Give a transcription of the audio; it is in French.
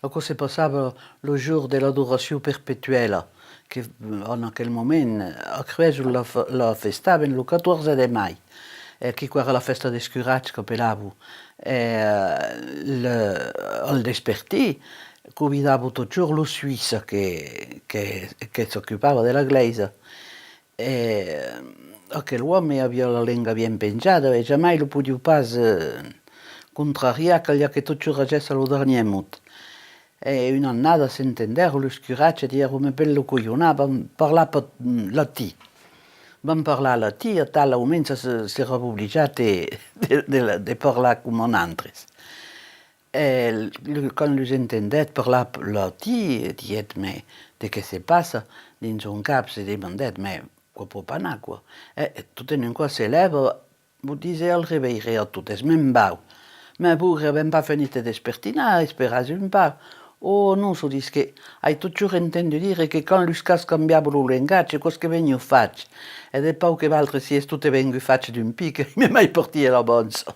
que se passava le jour de l'adoració perpetuelle, que en aquell moment a Creso la festaven el 14 de mai, che era la festa des curats que pelavo. Al despertì convidavo tot giorno lo Suisse che si occupava della Gleisa. Aquell'uomo aveva la lingua ben pengiata e mai lo potevo pas contrariare che tot giorno facesse lo dernier mot. E un'annata si intendeva lo scuraccio di come bello coglionava, parlava latino. Vam parlar latí a tal moment si era obligat de parlar com nosaltres. Quan los entendet parlar latí, diet, me, de què se passa? Dins un cap se demandet, me, quoi pot anar, quoi? Tot en un qual s'eleva, vous disiez al reveire a totes, me'n bau. Me pure ben pas finit despertinar, esperas un pas. Oh, non, so dis che hai toujours entendu dire che quand los cas cambiavano lo linguaggio, cos che veniu faig. Ed è pau che valtre si è tutte vengu faig d'un pic, mi mai portia la bonza.